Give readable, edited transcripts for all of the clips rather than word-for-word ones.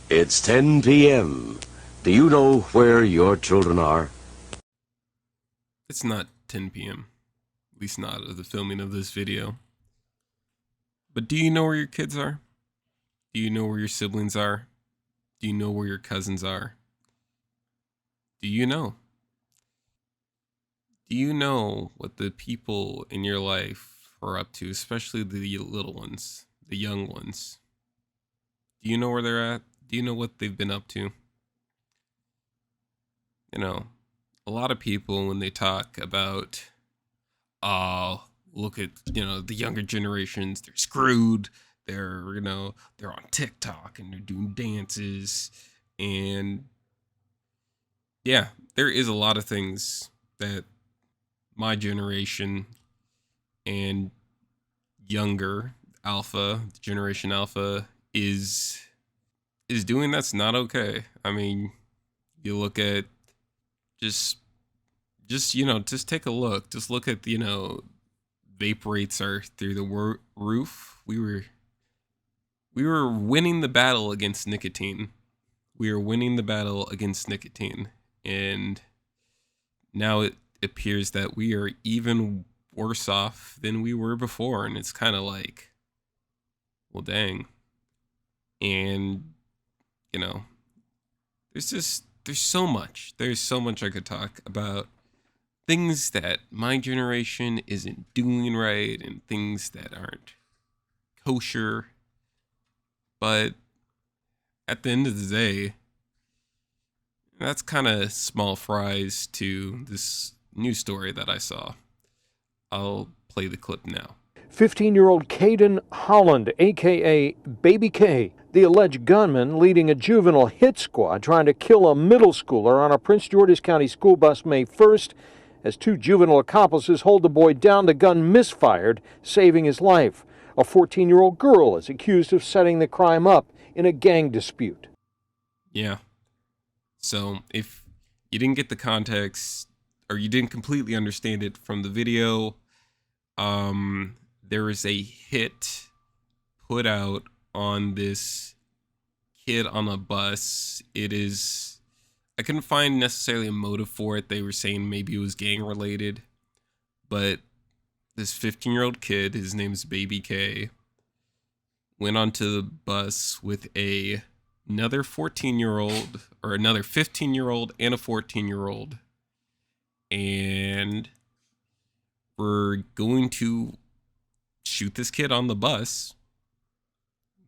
It's 10 p.m. Do you know where your children are? It's not 10 p.m., at least not of the filming of this video. But do you know where your kids are? Do you know where your siblings are? Do you know where your cousins are? Do you know? Do you know what the people in your life are up to, especially the little ones, the young ones? Do you know where they're at? Do you know what they've been up to? You know, a lot of people, when they talk about, oh, look at, the younger generations, they're screwed. They're on TikTok and they're doing dances. And yeah, there is a lot of things that my generation and younger alpha, generation alpha, is doing that's not okay. I mean, you look at just just take a look. Just look at vape rates are through the roof. We were winning the battle against nicotine. We are winning the battle against nicotine, and now it appears that we are even worse off than we were before. And it's kind of like, well, dang. And you know, there's so much I could talk about, things that my generation isn't doing right and things that aren't kosher. But at the end of the day, that's kind of small fries to this news story that I saw. I'll play the clip now. 15-year-old Caden Holland, a.k.a. Baby K, the alleged gunman leading a juvenile hit squad trying to kill a middle schooler on a Prince George's County school bus May 1st. As two juvenile accomplices hold the boy down, the gun misfired, saving his life. A 14-year-old girl is accused of setting the crime up in a gang dispute. Yeah. So if you didn't get the context or you didn't completely understand it from the video, there is a hit put out on this kid on a bus. I couldn't find necessarily a motive for it. They were saying maybe it was gang related, but this 15-year-old kid, his name is Baby K, went onto the bus with another 14-year-old, or another 15-year-old and a 14-year-old, and we're going to shoot this kid on the bus.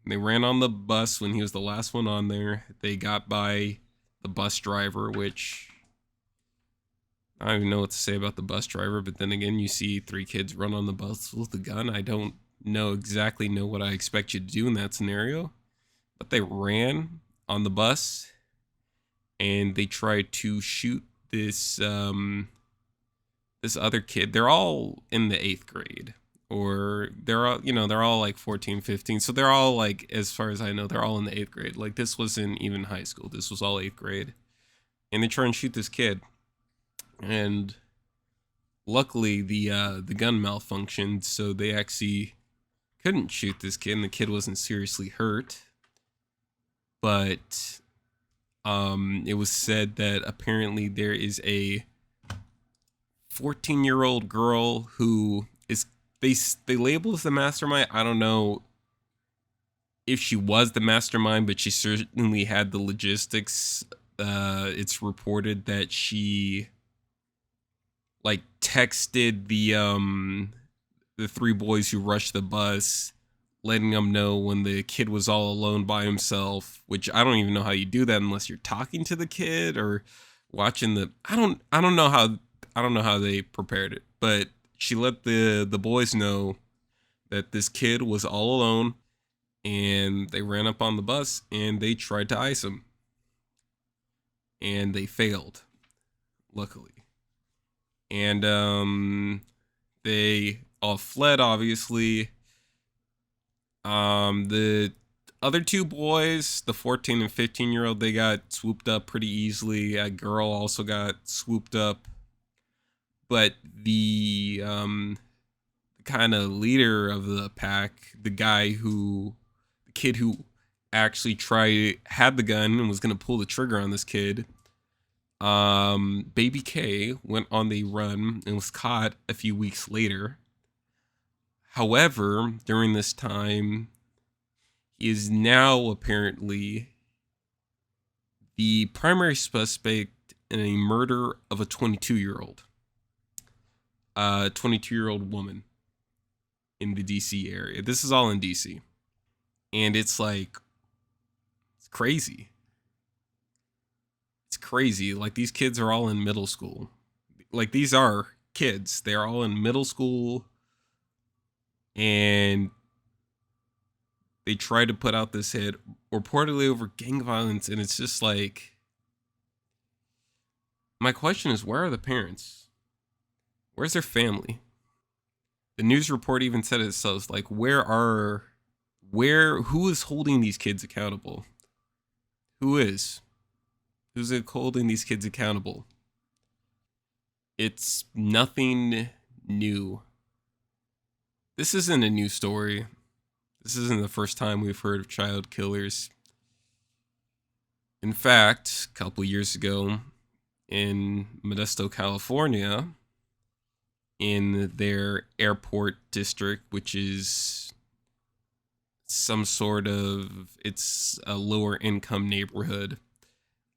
They ran on the bus when he was the last one on there. They got by the bus driver, which I don't even know what to say about the bus driver, but then again, you see three kids run on the bus with a gun. I don't exactly know what I expect you to do in that scenario, but they ran on the bus and they tried to shoot this other kid. They're all in the 8th grade, or they're all like 14, 15. So they're all, like, as far as I know, they're all in the 8th grade. Like, this wasn't even high school. This was all 8th grade. And they try and shoot this kid. And luckily the gun malfunctioned, so they actually couldn't shoot this kid, and the kid wasn't seriously hurt. But it was said that apparently there is a 14-year-old girl who is they label as the mastermind. I don't know if she was the mastermind, but she certainly had the logistics. It's reported that she like texted the three boys who rushed the bus, letting them know when the kid was all alone by himself, which I don't even know how you do that unless you're talking to the kid or watching the I don't know how they prepared it, but she let the boys know that this kid was all alone, and they ran up on the bus and they tried to ice him, and they failed, luckily. And they all fled, obviously. The other two boys, the 14 and 15-year-old, they got swooped up pretty easily. A girl also got swooped up. But the kind of leader of the pack, the kid who actually had the gun and was going to pull the trigger on this kid. Baby K went on the run and was caught a few weeks later. However, during this time, he is now apparently the primary suspect in a murder of a 22-year-old. A 22-year-old woman in the DC area. This is all in DC. And it's like, it's crazy. It's crazy. Like, these kids are all in middle school. Like, these are kids. They're all in middle school. And they try to put out this hit reportedly over gang violence. And it's just like, my question is, where are the parents? Where's their family? The news report even said it so. It's like, who is holding these kids accountable? Who is? Who's holding these kids accountable? It's nothing new. This isn't a new story. This isn't the first time we've heard of child killers. In fact, a couple years ago in Modesto, California, in their airport district, which is it's a lower income neighborhood.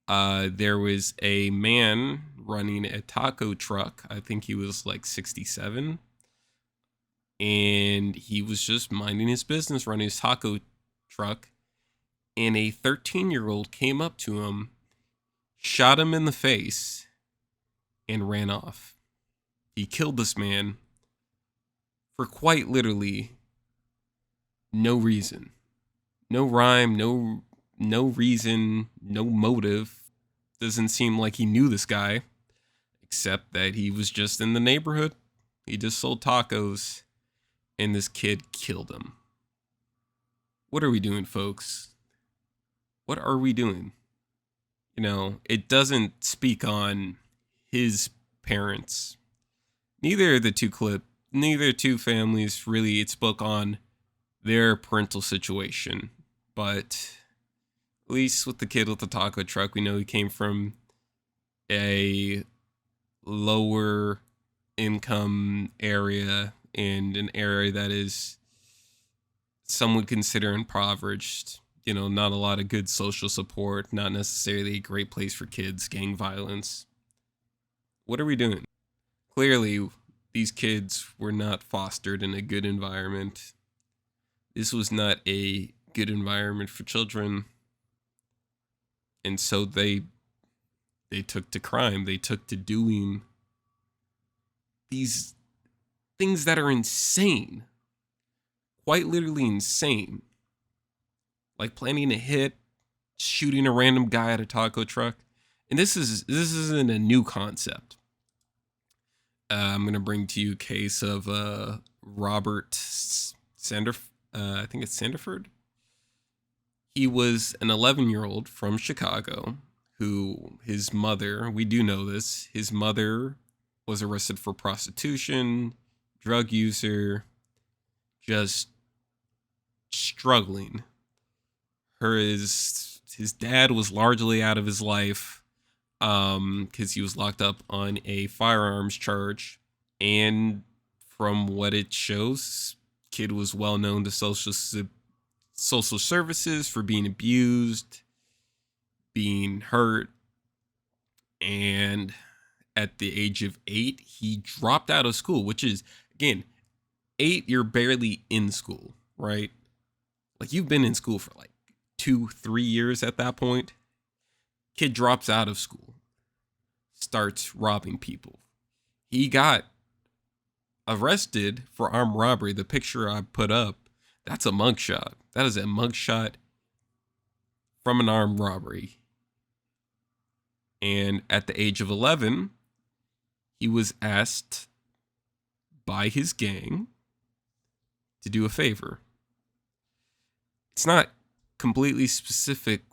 There was a man running a taco truck. I think he was like 67. And he was just minding his business, running his taco truck. And a 13-year-old came up to him, shot him in the face, and ran off. He killed this man for quite literally no reason. No rhyme, no reason, no motive. Doesn't seem like he knew this guy, except that he was just in the neighborhood. He just sold tacos, and this kid killed him. What are we doing, folks? What are we doing? You know, it doesn't speak on his parents. Neither two families really, it spoke on their parental situation. But at least with the kid with the taco truck, we know he came from a lower income area and an area that is some would consider impoverished. You know, not a lot of good social support, not necessarily a great place for kids, gang violence. What are we doing? Clearly, these kids were not fostered in a good environment. This was not a good environment for children. And so they took to crime. They took to doing these things that are insane. Quite literally insane. Like planning a hit, shooting a random guy at a taco truck. And this isn't a new concept. I'm going to bring to you a case of Robert I think it's Sanderford. He was an 11-year-old from Chicago who his mother, we do know this, his mother was arrested for prostitution, drug user, just struggling. His dad was largely out of his life because he was locked up on a firearms charge. And from what it shows, kid was well known to social services for being abused, being hurt. And at the age of 8, he dropped out of school, which is, again, 8, you're barely in school, right? Like, you've been in school for like 2-3 years at that point. Kid drops out of school, starts robbing people. He got arrested for armed robbery. The picture I put up, that's a mugshot. That is a mugshot from an armed robbery. And at the age of 11, he was asked by his gang to do a favor. It's not completely specific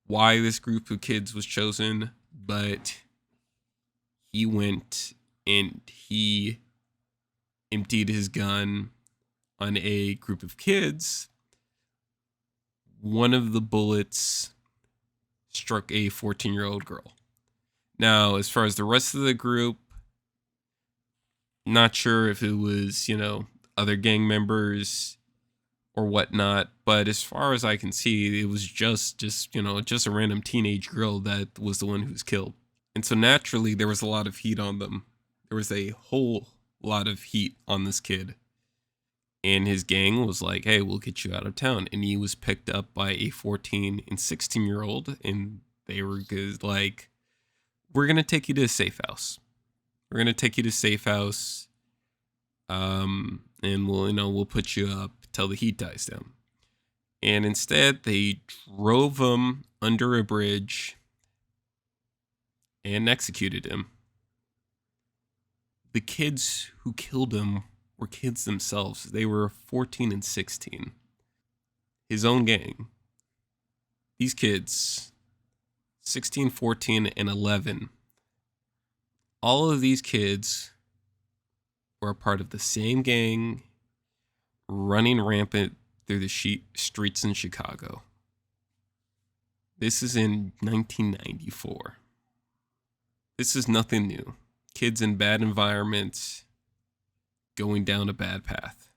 why this group of kids was chosen, but he went and he emptied his gun on a group of kids one of the bullets struck a 14-year-old girl. Now, as far as the rest of the group, not sure if it was, other gang members or whatnot, but as far as I can see, it was just a random teenage girl that was the one who was killed. And so naturally, there was a lot of heat on them. There was a whole lot of heat on this kid. And his gang was like, hey, we'll get you out of town. And he was picked up by a 14 and 16-year-old. And they were like, we're going to take you to a safe house. We're going to take you to a safe house. And we'll put you up till the heat dies down. And instead, they drove him under a bridge and executed him. The kids who killed him were kids themselves. They were 14 and 16. His own gang. These kids, 16, 14, and 11, all of these kids were a part of the same gang running rampant through the streets in Chicago. This is in 1994. This is nothing new. Kids in bad environments going down a bad path.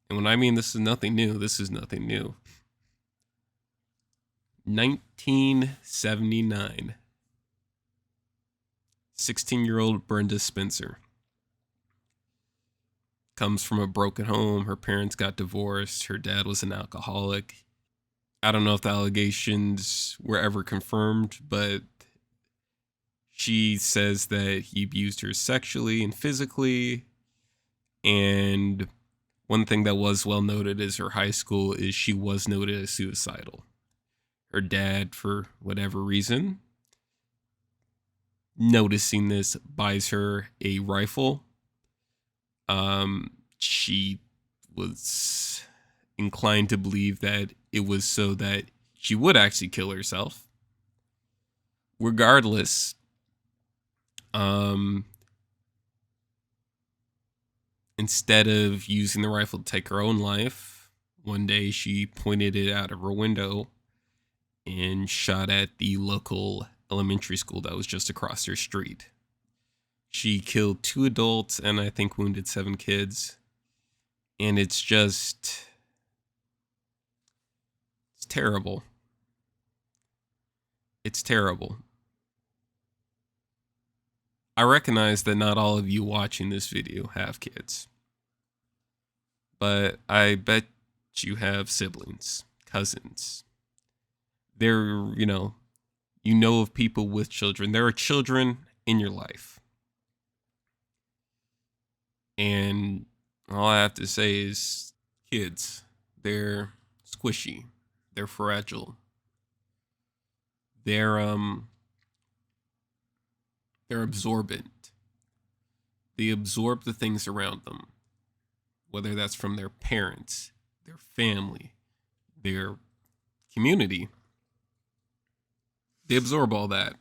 And when I mean this is nothing new, this is nothing new. 1979. 16-year-old Brenda Spencer comes from a broken home. Her parents got divorced. Her dad was an alcoholic. I don't know if the allegations were ever confirmed, but she says that he abused her sexually and physically. And one thing that was well noted is her high school is she was noted as suicidal. Her dad, for whatever reason, noticing this, buys her a rifle. She was inclined to believe that it was so that she would actually kill herself. Regardless, instead of using the rifle to take her own life, one day she pointed it out of her window and shot at the local elementary school that was just across her street. She killed 2 adults and I think wounded 7 kids. And it's terrible. It's terrible. I recognize that not all of you watching this video have kids. But I bet you have siblings, cousins. They're, you know of people with children. There are children in your life. And all I have to say is kids, they're squishy. They're fragile. They're absorbent. They absorb the things around them, whether that's from their parents, their family, their community. They absorb all that.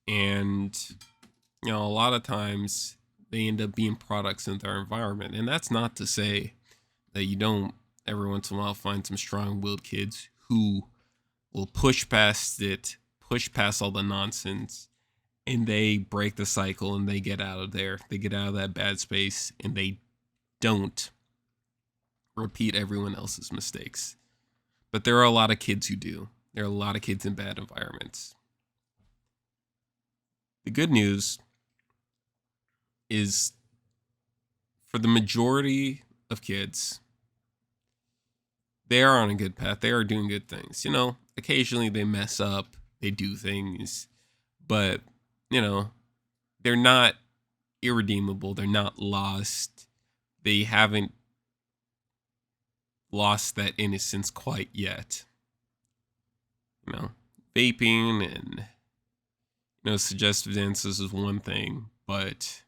And, a lot of times they end up being products in their environment. And that's not to say that you don't every once in a while find some strong-willed kids who will push past it, push past all the nonsense, and they break the cycle and they get out of there. They get out of that bad space and they don't repeat everyone else's mistakes. But there are a lot of kids who do. There are a lot of kids in bad environments. The good news is for the majority of kids, they are on a good path. They are doing good things. Occasionally they mess up, they do things, but, they're not irredeemable. They're not lost. They haven't lost that innocence quite yet. Vaping and, suggestive dances is one thing, but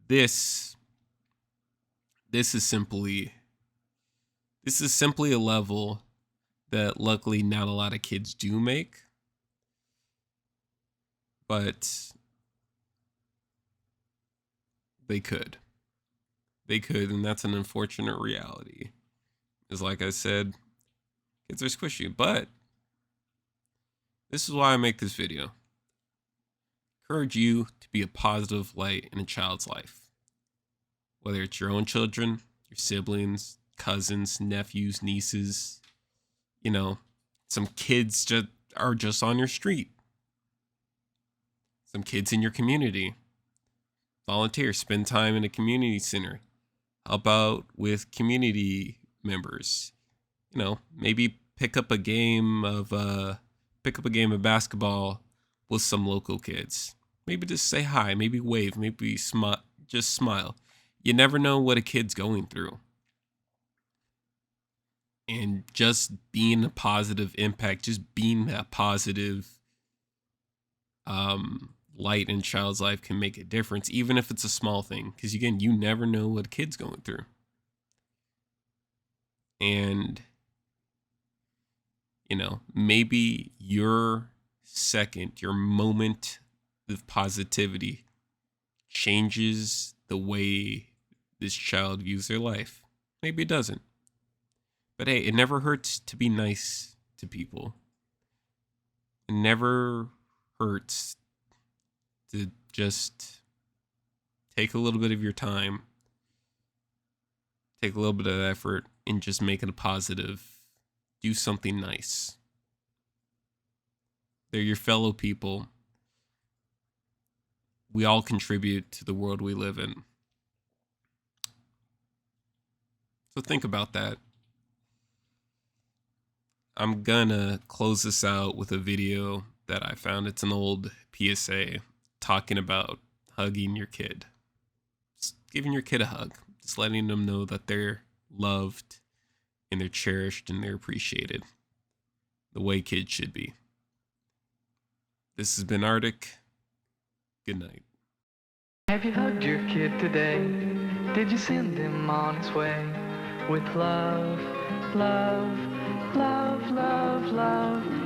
this is simply a level that luckily not a lot of kids do make. But they could they could, and that's an unfortunate reality. Is like I said, kids are squishy, but this is why I make this video. Encourage you to be a positive light in a child's life. Whether it's your own children, your siblings, cousins, nephews, nieces, some kids are just on your street. Some kids in your community. Volunteer, spend time in a community center. Help out with community members. Maybe pick up a game of basketball with some local kids. Maybe just say hi, maybe wave, maybe just smile. You never know what a kid's going through. And just being a positive impact, just being that positive light in a child's life can make a difference, even if it's a small thing. Because again, you never know what a kid's going through. And, maybe your moment of positivity changes the way this child views their life. Maybe it doesn't. But hey, it never hurts to be nice to people. It never hurts to just take a little bit of your time, take a little bit of effort, and just make it a positive. Do something nice. They're your fellow people. We all contribute to the world we live in. So think about that. I'm gonna close this out with a video that I found. It's an old PSA talking about hugging your kid. Just giving your kid a hug. Just letting them know that they're loved and they're cherished and they're appreciated. The way kids should be. This has been Arctic. Good night. Have you hugged your kid today? Did you send him on his way? With love, love, love, love, love.